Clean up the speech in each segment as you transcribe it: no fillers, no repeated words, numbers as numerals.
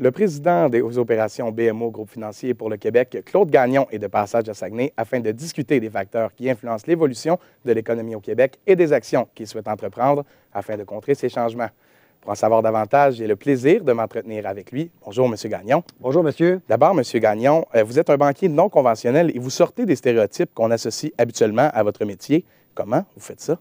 Le président des opérations BMO Groupe financier pour le Québec, Claude Gagnon, est de passage à Saguenay afin de discuter des facteurs qui influencent l'évolution de l'économie au Québec et des actions qu'il souhaite entreprendre afin de contrer ces changements. Pour en savoir davantage, j'ai le plaisir de m'entretenir avec lui. Bonjour, M. Gagnon. Bonjour, monsieur. D'abord, M. Gagnon, vous êtes un banquier non conventionnel et vous sortez des stéréotypes qu'on associe habituellement à votre métier. Comment vous faites ça?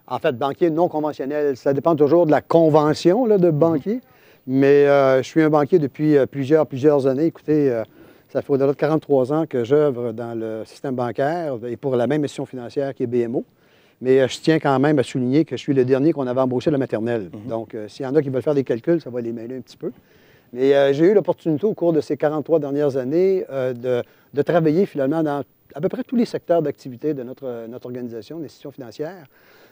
En fait, banquier non conventionnel, ça dépend toujours de la convention là, de banquier. Mais je suis un banquier depuis plusieurs années. Écoutez, ça fait au-delà de 43 ans que j'œuvre dans le système bancaire et pour la même institution financière qui est BMO. Mais je tiens quand même à souligner que je suis le dernier qu'on avait embauché de la maternelle. Donc, s'il y en a qui veulent faire des calculs, ça va les mêler un petit peu. Mais j'ai eu l'opportunité au cours de ces 43 dernières années de travailler finalement dans à peu près tous les secteurs d'activité de notre organisation, l'institution financière,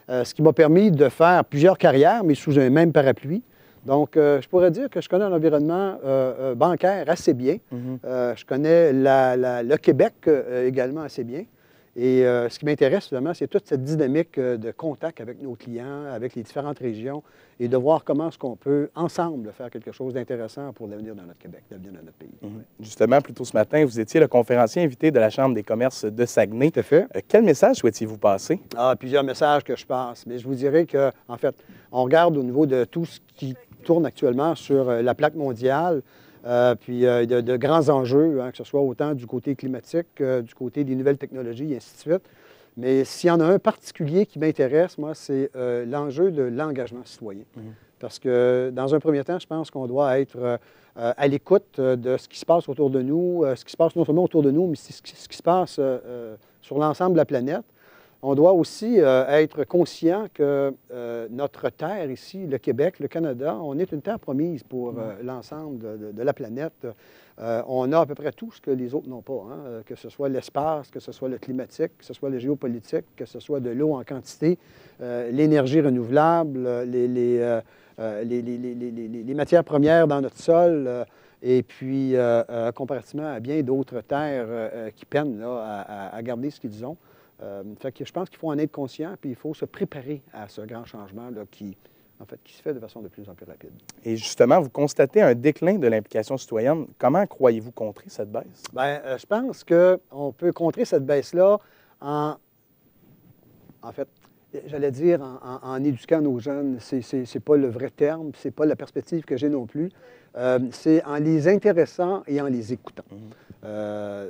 ce qui m'a permis de faire plusieurs carrières, mais sous un même parapluie. Donc, je pourrais dire que je connais l'environnement bancaire assez bien. Je connais le Québec également assez bien. Et ce qui m'intéresse, vraiment, c'est toute cette dynamique de contact avec nos clients, avec les différentes régions, et de voir comment est-ce qu'on peut, ensemble, faire quelque chose d'intéressant pour l'avenir de notre Québec, l'avenir de notre pays. Justement, plus tôt ce matin, vous étiez le conférencier invité de la Chambre des commerces de Saguenay. Tout à fait. Quel message souhaitiez-vous passer? Plusieurs messages que je passe. Mais je vous dirais qu'en fait, on regarde au niveau de tout ce qui tourne actuellement sur la plaque mondiale, puis de grands enjeux, hein, que ce soit autant du côté climatique que du côté des nouvelles technologies, et ainsi de suite. Mais s'il y en a un particulier qui m'intéresse, moi, c'est l'enjeu de l'engagement citoyen. Parce que, dans un premier temps, je pense qu'on doit être à l'écoute de ce qui se passe autour de nous, ce qui se passe non seulement autour de nous, mais ce qui se passe sur l'ensemble de la planète. On doit aussi être conscient que notre terre ici, le Québec, le Canada, on est une terre promise pour l'ensemble de la planète. On a à peu près tout ce que les autres n'ont pas, hein, que ce soit l'espace, que ce soit le climatique, que ce soit le géopolitique, que ce soit de l'eau en quantité, l'énergie renouvelable, les matières premières dans notre sol, et puis comparativement à bien d'autres terres qui peinent là, à garder ce qu'ils ont. Fait que je pense qu'il faut en être conscient, puis il faut se préparer à ce grand changement là, qui se fait de façon de plus en plus rapide. Et justement, vous constatez un déclin de l'implication citoyenne. Comment croyez-vous contrer cette baisse? Bien, je pense qu'on peut contrer cette baisse-là en fait, j'allais dire en éduquant nos jeunes. C'est pas le vrai terme, c'est pas la perspective que j'ai non plus. C'est en les intéressant et en les écoutant.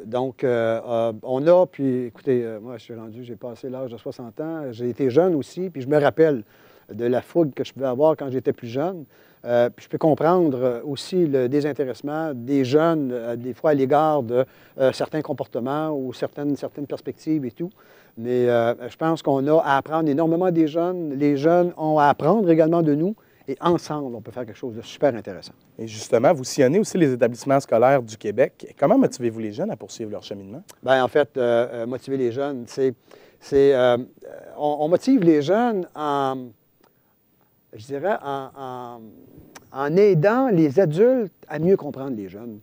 Donc, on a, puis écoutez, moi, j'ai passé l'âge de 60 ans, j'ai été jeune aussi, puis je me rappelle de la fougue que je pouvais avoir quand j'étais plus jeune. Puis je peux comprendre aussi le désintéressement des jeunes, des fois à l'égard de certains comportements ou certaines perspectives et tout. Mais je pense qu'on a à apprendre énormément des jeunes. Les jeunes ont à apprendre également de nous. Et ensemble, on peut faire quelque chose de super intéressant. Et justement, vous sillonnez aussi les établissements scolaires du Québec. Comment motivez-vous les jeunes à poursuivre leur cheminement? Bien, en fait, motiver les jeunes, on motive les jeunes je dirais, en aidant les adultes à mieux comprendre les jeunes.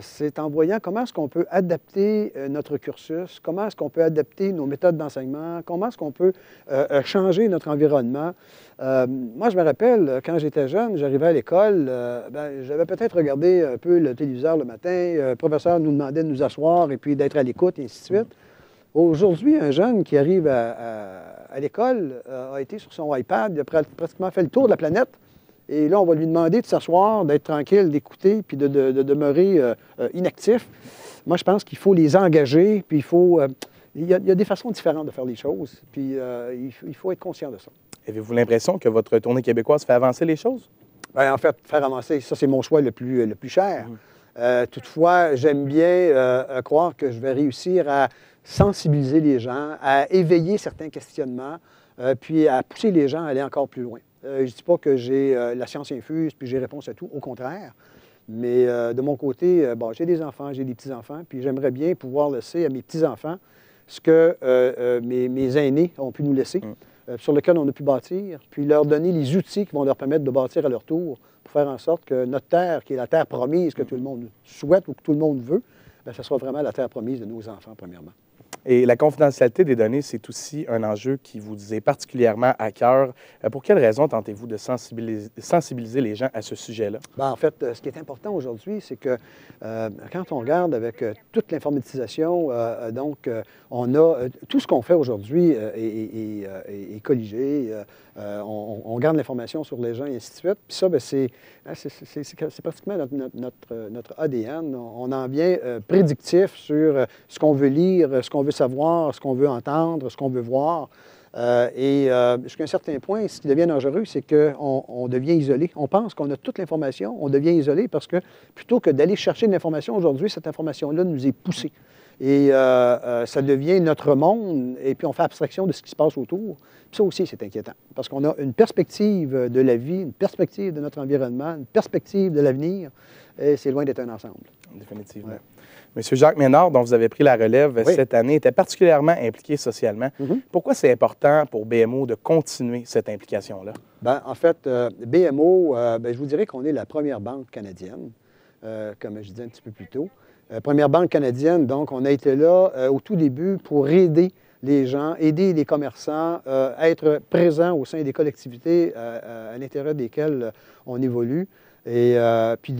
C'est en voyant comment est-ce qu'on peut adapter notre cursus, comment est-ce qu'on peut adapter nos méthodes d'enseignement, comment est-ce qu'on peut changer notre environnement. Moi, je me rappelle, quand j'étais jeune, j'arrivais à l'école, j'avais peut-être regardé un peu le téléviseur le matin, le professeur nous demandait de nous asseoir et puis d'être à l'écoute, et ainsi de suite. Aujourd'hui, un jeune qui arrive à l'école a été sur son iPad, il a pratiquement fait le tour de la planète. Et là, on va lui demander de s'asseoir, d'être tranquille, d'écouter, puis de demeurer inactif. Moi, je pense qu'il faut les engager, puis il y a des façons différentes de faire les choses, puis il faut être conscient de ça. Avez-vous l'impression que votre tournée québécoise fait avancer les choses? Bien, en fait, faire avancer, ça, c'est mon choix le plus cher. Toutefois, j'aime bien croire que je vais réussir à sensibiliser les gens, à éveiller certains questionnements, puis à pousser les gens à aller encore plus loin. Je ne dis pas que j'ai la science infuse, puis j'ai réponse à tout, au contraire. Mais de mon côté, j'ai des enfants, j'ai des petits-enfants, puis j'aimerais bien pouvoir laisser à mes petits-enfants ce que mes aînés ont pu nous laisser, sur lequel on a pu bâtir, puis leur donner les outils qui vont leur permettre de bâtir à leur tour, pour faire en sorte que notre terre, qui est la terre promise que tout le monde souhaite ou que tout le monde veut, ce soit vraiment la terre promise de nos enfants, premièrement. Et la confidentialité des données, c'est aussi un enjeu qui vous est particulièrement à cœur. Pour quelles raisons tentez-vous de sensibiliser les gens à ce sujet-là? Bien, en fait, ce qui est important aujourd'hui, c'est que quand on regarde avec toute l'informatisation, on a tout ce qu'on fait aujourd'hui est colligé. On garde l'information sur les gens et ainsi de suite. Puis ça, bien, c'est pratiquement notre ADN. On en vient prédictif sur ce qu'on veut lire, ce qu'on veut savoir, ce qu'on veut entendre, ce qu'on veut voir. Jusqu'à un certain point, ce qui devient dangereux, c'est qu'on devient isolé. On pense qu'on a toute l'information, on devient isolé parce que plutôt que d'aller chercher de l'information aujourd'hui, cette information-là nous est poussée. Et ça devient notre monde, et puis on fait abstraction de ce qui se passe autour. Puis ça aussi, c'est inquiétant, parce qu'on a une perspective de la vie, une perspective de notre environnement, une perspective de l'avenir, et c'est loin d'être un ensemble. Définitivement. Ouais. Monsieur Jacques Ménard, dont vous avez pris la relève cette année, était particulièrement impliqué socialement. Pourquoi c'est important pour BMO de continuer cette implication-là? Bien, en fait, BMO, je vous dirais qu'on est la première banque canadienne, comme je disais un petit peu plus tôt. Première banque canadienne, donc on a été là au tout début pour aider les gens, aider les commerçants, être présents au sein des collectivités à l'intérieur desquelles on évolue. Et puis,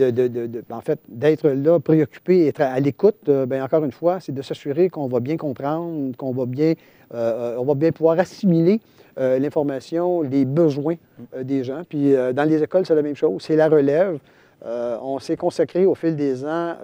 en fait, d'être là, préoccupé, être à l'écoute, bien, encore une fois, c'est de s'assurer qu'on va bien comprendre, qu'on va bien, on va bien pouvoir assimiler l'information, les besoins des gens. Puis, dans les écoles, c'est la même chose, c'est la relève. On s'est consacré au fil des ans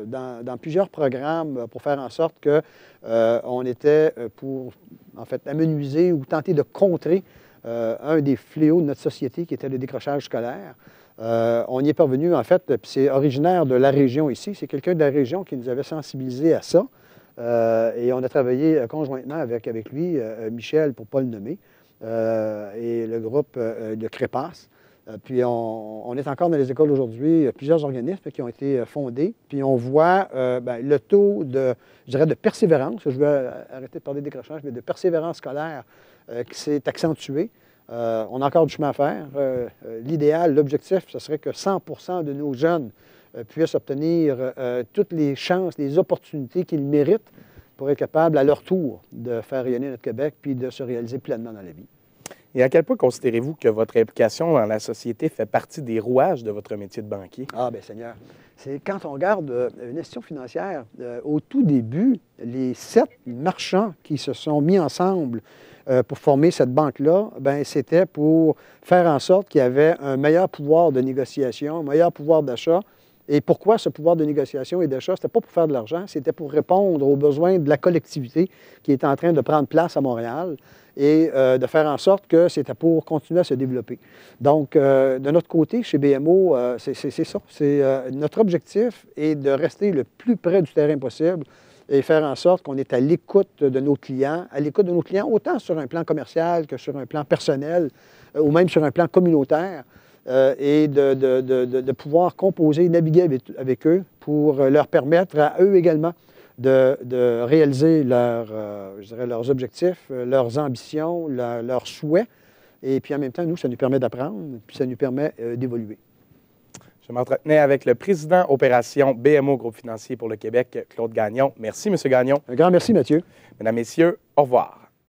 dans plusieurs programmes pour faire en sorte qu'on était pour, en fait, amenuiser ou tenter de contrer un des fléaux de notre société qui était le décrochage scolaire. On y est parvenu, en fait, puis c'est originaire de la région ici. C'est quelqu'un de la région qui nous avait sensibilisés à ça. Et on a travaillé conjointement avec lui, Michel, pour ne pas le nommer, et le groupe de Crépas. Puis on est encore dans les écoles aujourd'hui. Il y a plusieurs organismes qui ont été fondés. Puis on voit le taux de, je dirais, de persévérance, je vais arrêter de parler de décrochage, mais de persévérance scolaire qui s'est accentué. On a encore du chemin à faire. L'idéal, l'objectif, ce serait que 100 % de nos jeunes puissent obtenir toutes les chances, les opportunités qu'ils méritent pour être capables, à leur tour, de faire rayonner notre Québec puis de se réaliser pleinement dans la vie. Et à quel point considérez-vous que votre implication dans la société fait partie des rouages de votre métier de banquier? Ah, bien, Seigneur. C'est quand on regarde une institution financière, au tout début, les 7 marchands qui se sont mis ensemble pour former cette banque-là, bien, c'était pour faire en sorte qu'il y avait un meilleur pouvoir de négociation, un meilleur pouvoir d'achat. Et pourquoi ce pouvoir de négociation et d'achat? Ce n'était pas pour faire de l'argent, c'était pour répondre aux besoins de la collectivité qui est en train de prendre place à Montréal et de faire en sorte que c'était pour continuer à se développer. Donc, de notre côté, chez BMO, c'est ça. Notre objectif est de rester le plus près du terrain possible et faire en sorte qu'on est à l'écoute de nos clients, autant sur un plan commercial que sur un plan personnel ou même sur un plan communautaire, et de pouvoir composer, naviguer avec eux pour leur permettre à eux également de réaliser leurs objectifs, leurs ambitions, leurs souhaits. Et puis en même temps, nous, ça nous permet d'apprendre, puis ça nous permet d'évoluer. Je m'entretenais avec le président opération BMO Groupe financier pour le Québec, Claude Gagnon. Merci, M. Gagnon. Un grand merci, Mathieu. Mesdames, Messieurs, au revoir.